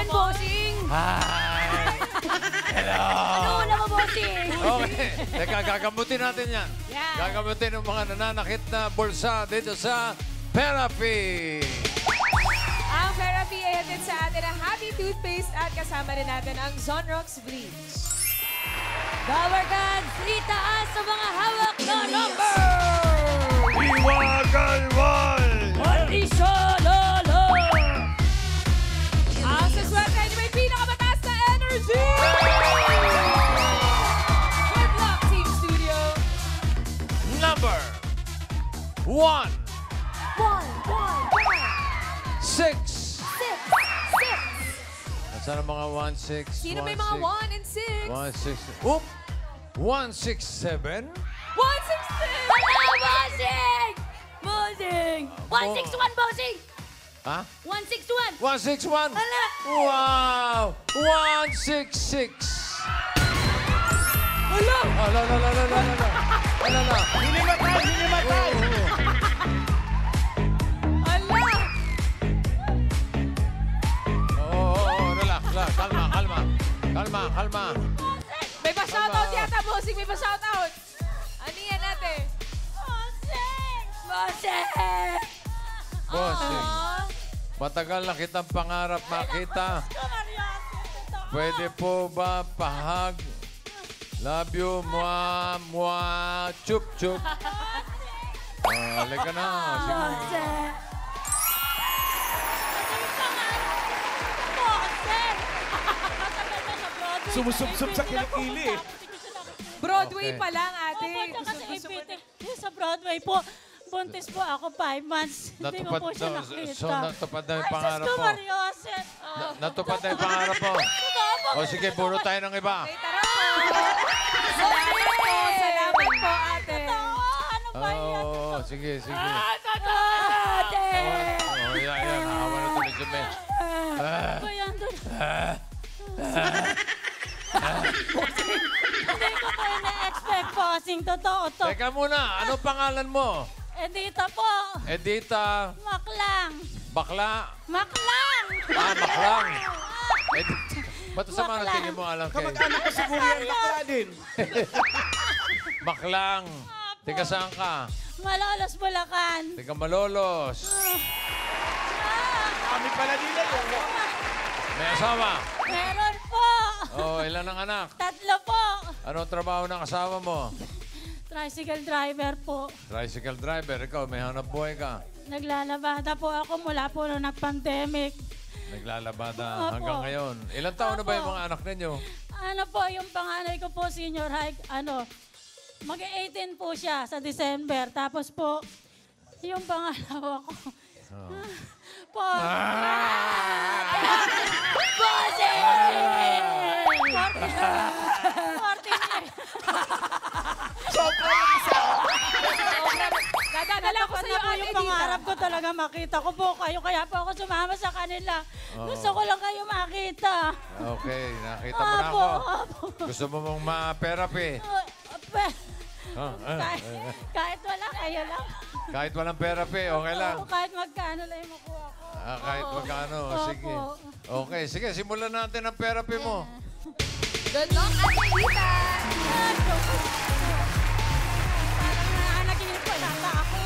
yan, bossing. Hi! Hello! Ano mo, bossing? Okay. Teka, gagamutin natin yan. Yan. Gagamutin ng mga nananakit na bulsa dito sa Therapy. Ang Therapy ay hatid sa atin ang Happy Toothpaste at kasama rin natin ang Zonrox Bleach. Power Guns, itaas sa mga hawak na number! Iwagalwal! Orisololo! Ang saswerte ay may pinakamataas na energy! Good luck, Team Studio! Number 1, 6. Nasaan ang mga 1, 6? Sino may mga 1 and 6? 1, 6. Oop! 1, 6, 7. 1, 6, 6! Hello, bossing! Bossing! 161, bossing! Ha? 161! 161. Hala! Wow! 166. Hello! Ala, ala, ala, ala, ala. Ala, ala. Hinimatay! Hinimatay! Ala! Oo, relax, relax. Kalma, kalma. Kalma, kalma. May pa-shoutout yata, bossing. May pa-shoutout. Ano yan natin? Bossing! Bossing! Bossing, matagal na kitang pangarap makita. Pwede po ba pahag? Love you, mua, mua, chup, chup. Halika na. Sige. Bossing! Bossing! Sumusubsob sa kilikili eh. Broadway Okay. pa lang, ate. Opo, tsaka sa Gusto mo Ipitik. Sa Broadway po. Buntis po ako 5 months. Hindi ko po siya nakita. So, natupad na yung Ay, pangarap Sus ko, mo. Mariose. Natupad na yung pangarap mo. O sige, puro tayo ng iba. Okay, tara po. Salamat po. Salamat po, ate. Ano ba yan? Oo, sige, sige. Ate! Oh, yan. Hawa na tuloy si Ben. Ano ba yan doon? Hindi ko po ina-expect po. Kasing totoo to. Teka muna, anong pangalan mo? Edita po. Edita, Maklang. bakla, Maklang! maklang. Edita. Ba't sa mga Bakla. tingin mo alam kay? Kamag-anak ko siguro yan. Bakla din. Maklang. Teka saan ka? Malolos Bulacan. Teka Malolos. Kami pala nila yun. May asawa? Meron po. Oh, ilan ang anak? 3 po. Anong trabaho ng asawa mo? Tricycle driver po. Tricycle driver. Ikaw, may hanap buhay ka. Naglalabada po ako mula po nung nag-pandemic. Naglalabada Opo. hanggang ngayon. Ilang taon na ba yung mga anak ninyo? Ano po, yung panganay ko po, senior high, mag-18 po siya sa December. Tapos po, yung pangalawa ko, po, Bossing! 14 Dadadala ko sa iyo, na po ate, yung dito. pangarap ko talaga makita ko po kayo. Kaya po ako sumama sa kanila. Gusto ko lang kayo makita. Okay, nakita mo na Opo, ako. opo. Gusto mo mong ma-therapy? Kahit wala, kayo lang. Kahit walang therapy, okay lang. Oo, kahit magkano lang yung makuha ko. Kahit Oo. magkano, Opo. sige. Okay, sige, simulan natin ang therapy mo. Good luck, ate Rita. Parang naginip ko, nata ako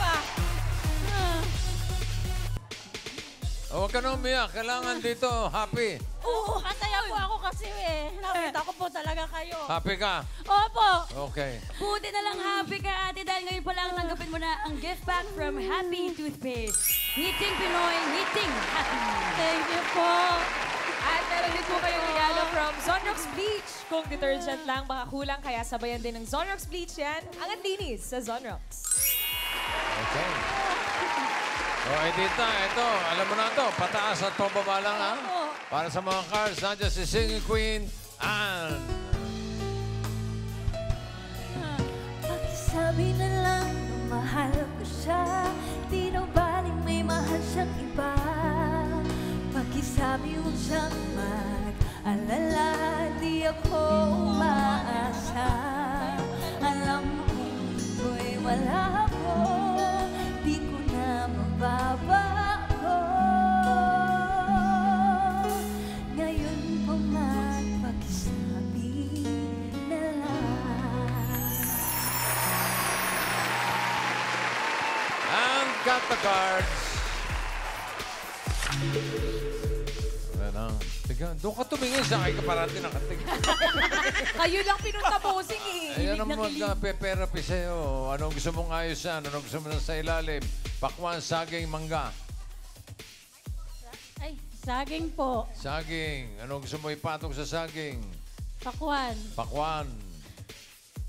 Huwag ka na umiyak. Kailangan dito, happy. Oo, masaya po ako kasi nakita ko po talaga kayo. Happy ka? Opo. Okay. Buti na lang happy ka, ate, dahil ngayon pa lang tanggapin mo na ang gift pack from Happy Toothpaste. Ngiting Pinoy, ngiting happy. Thank you po. At meron din po kayong regalo from Zonrox Bleach. Kung detergent lang, baka kulang, kaya sabayan din ng Zonrox Bleach yan. Ang andinis sa Zonrox. Okay. Edita, ito, alam mo na ito, pataas at pababa lang, ha? Para sa mga cards, nandiyan si Singing Queen, Anne. Pakisabi na lang na mahal ko siya, di na baling may mahal siyang iba. Pakisabi mo siyang mag-alala, di ako umaasa. Alam mo kung ito'y wala ko, di ko na mababago. Ngayon cards. Ano? Tiga, doon ka tumingin sa akin ka parati nakatingin. Kayo lang pinunta posing eh. Ayan ang magpe-therapy sa'yo. Anong gusto mong ayusan? Anong gusto mo sa ilalim? Pakwan, saging, mangga. Ay, saging po. Saging. Anong gusto mo ipatong sa saging? Pakwan. Pakwan.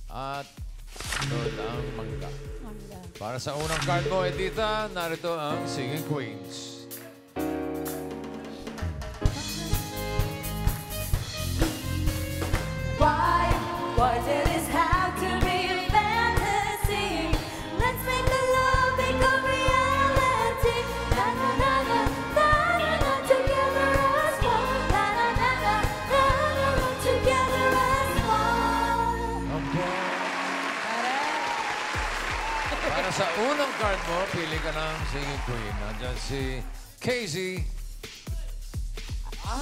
At sunod ang mangga. Mangga. Para sa unang card mo, Edita, narito ang Singing Queens. Why did this have to be a fantasy? Let's make the love become reality. Na na na na na na na, together as one. Na na na na na na na, together as one. Para sa unang card mo, pili ka ng Singing Queen. Nandiyan si Casey,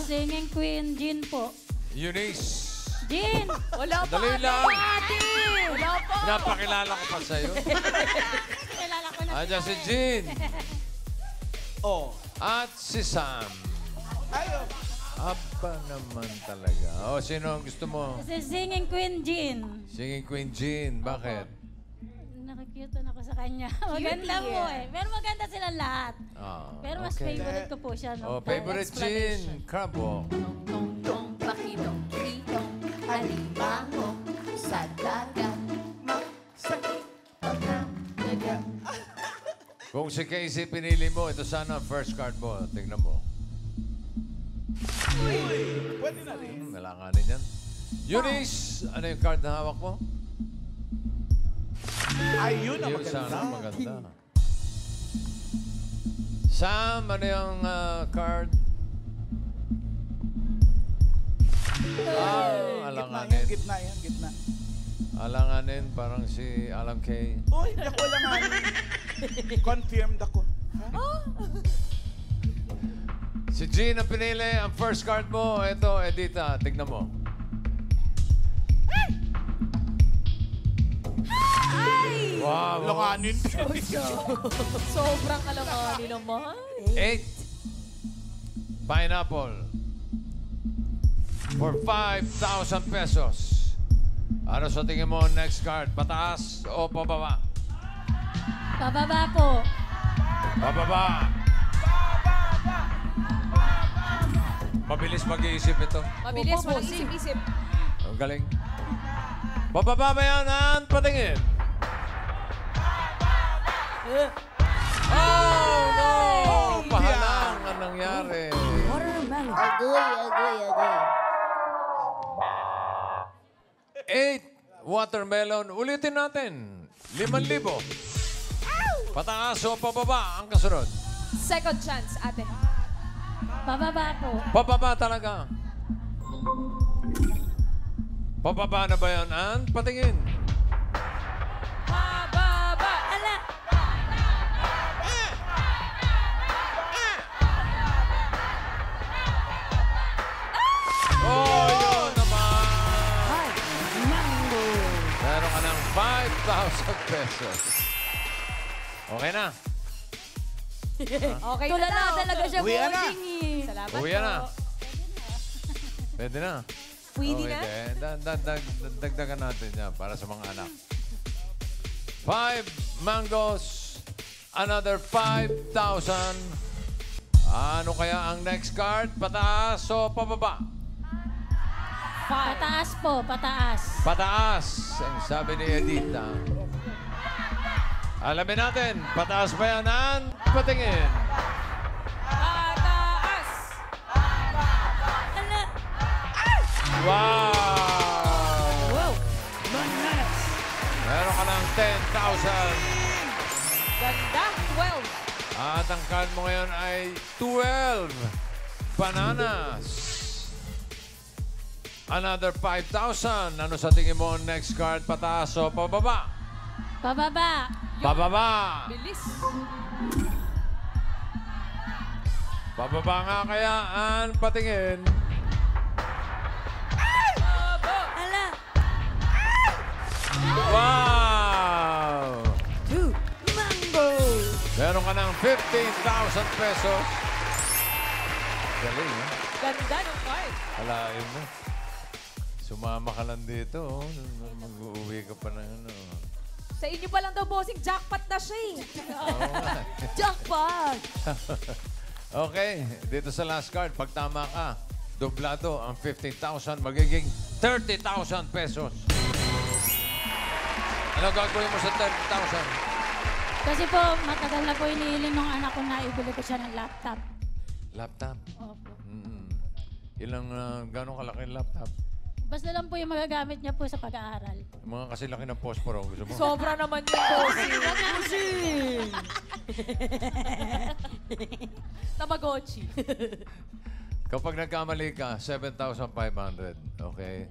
Singing Queen, Jean po. Eunice. Jean! Wala pa. Dali lang. Wala pa. Napakilala ko pa sa'yo. Kilala ko na. Nandiyan si Jean. Oh. At si Sam. Ayaw. Aba naman talaga. O, sino ang gusto mo? Si Singing Queen, Jean. Singing Queen Jean. Bakit? Nakikita na ko sa kanya. Maganda po eh. Pero maganda silang lahat. Ah, Pero mas okay. favorite ko po siya. Oh, No? favorite Jean. Crabo. Tong pakitong kitong alimango sa dagat. Masakit ang dagat. Kung si Casey pinili mo, ito sana ang first card mo. Tingnan mo. Pwede na rin. Nalanganin yan. Eunice, ano yung card na hawak mo? Ayun ang Yun sana maganda. maganda. Sam, ano yung card? Alanganin. Gitna yan, gitna. Alanganin, parang si Alam K. Uy, ako lang nga. Confirmed ako. Si Jean ang pinili. Ang first card mo, ito, Edita. Tignan mo. Ay! Wow. Langanin. Sobrang alanganin naman. 8 pineapple for 5,000 pesos. Ano sa tingin mo next card? Pataas o pababa? Pababa po. Pababa. Mabilis mag-iisip ito. Mabilis po, isip-isip. Ang galing. Pababa ba yan, Ann? Patingin. Oh, no! Pahalang ang nangyari. Watermelon. Agoy. 8 watermelon. Ulitin natin. 5,000. Pataas o pababa ang kasunod? Second chance, ate. Pababa po. Pababa talaga. Pababa na ba yan, Ann? Patingin. Pababa! Ala! Oh, yun naman. Meron ka ng 5,000 pesos. Okay na. Okay Tula na na daw. talaga siya Uwi na. boarding eh. Salamat Uwi po. na. Pwede na. Pwede na? Dagdagan natin yan para sa mga anak. 5 mangoes, another 5,000. Ano kaya ang next card? Pataas o pababa? Pataas po, pataas. Pataas, ang sabi ni Edita. Alamin natin, pataas ba yan, Ann? Patingin. Pataas! Ala! Wow! Wow. Meron ka ng 10,000. Ganda, 12. At ang card mo ngayon ay 12 bananas. Another 5,000. Ano sa tingin mo ang next card? Pataas o pababa? Pababa. Pababa. Bilis. Pababa nga kaya, Ann. Patingin. Ala! Wow! Mango. Meron ka ka ng 15,000 pesos. Galing, eh? Ganda ng card. Alain mo. Sumama ka lang dito. Mag-uwi ka pa ng ano. Sa inyo pa lang daw, bossing, jackpot na siya eh. Jackpot! Okay, dito sa last card, pag tama ka, doblado ang 15,000, magiging 30,000 pesos. Ano gagawin mo sa 30,000? Kasi po, matagal na po iniiling ng anak ko na ibili ko siya ng laptop. Laptop. Opo. Ilang, gano'ng kalaki yung laptop? Basta lang po yung magagamit niya po sa pag-aaral. Mga kasi laki ng posporo. Gusto mo? Sobra naman yung bossing. Tamagotchi. Kapag nagkamali ka, 7,500. Okay?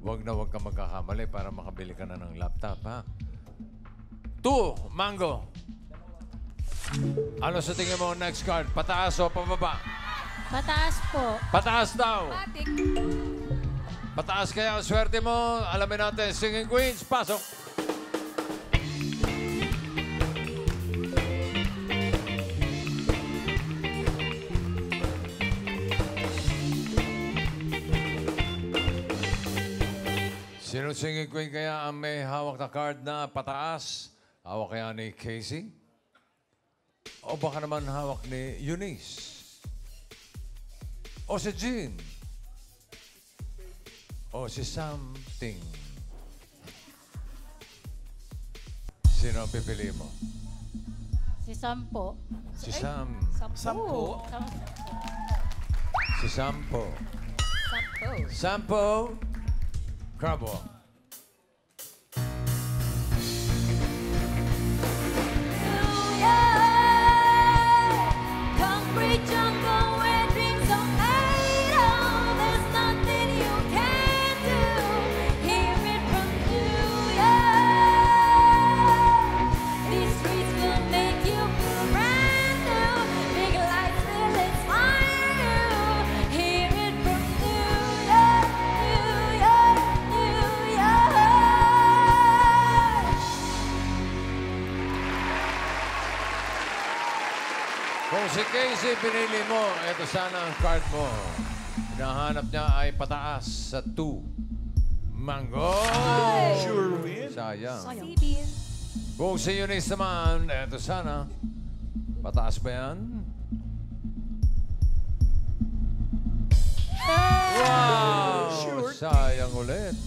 Huwag na huwag ka magkakamali para makabili ka na ng laptop, ha? 2, Mango. Ano sa tingin mo next card? Pataas o pababa? Pataas po. Pataas daw. Matik. Pataas kaya ang swerte mo. Alamin natin, Singing Queens, pasok. Sino Singing Queen kaya ang may hawak na card na pataas? Hawak kaya ni Casey? O baka naman hawak ni Eunice? O si Jean? O si Something? Sino ang pipili mo? Si Sam po. Si Sam. Sampo. Si Sampo. Sampo. Sampo. Crabo. Concrete jungle where dreams are made of. There's nothing you can do. Hear it from New York. These streets will make you feel brand new. Big lights will inspire you. Hear it from New York, New York, New York. Kung si Casey pinili mo, ito sana ang card mo. Hinahanap niya ay pataas sa 2. Mango! Sure win. Sayang. Si Bean. Kung si Eunice naman, ito sana. Pataas ba yan? Wow! Sayang ulit.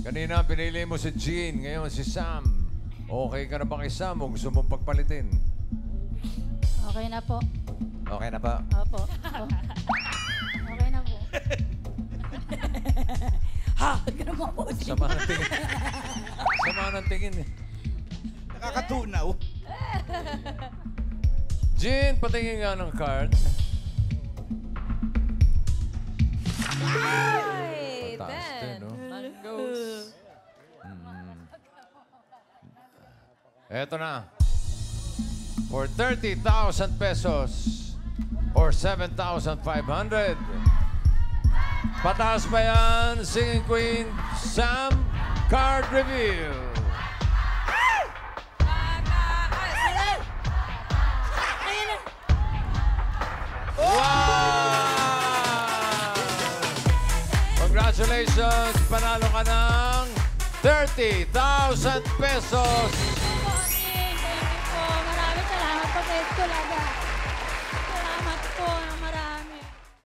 Kanina pinili mo si Jean, ngayon si Sam. Okay ka na ba kay Sam o gusto mong pagpalitin? Okay na po. Okay na ba? Opo. Okay na po. Ha! Ganun mga boss. Sama ng tingin. Sama ng tingin eh. Nakakatunaw. Jean, patingin nga ng card. Ay, Mataas din, then. no? Mangoes. Eto na. For 30,000 pesos or 7,500. Pataas ba yan, Singing Queen Sam? Card reveal. Wow! Congratulations! Panalo ka ng 30,000 pesos.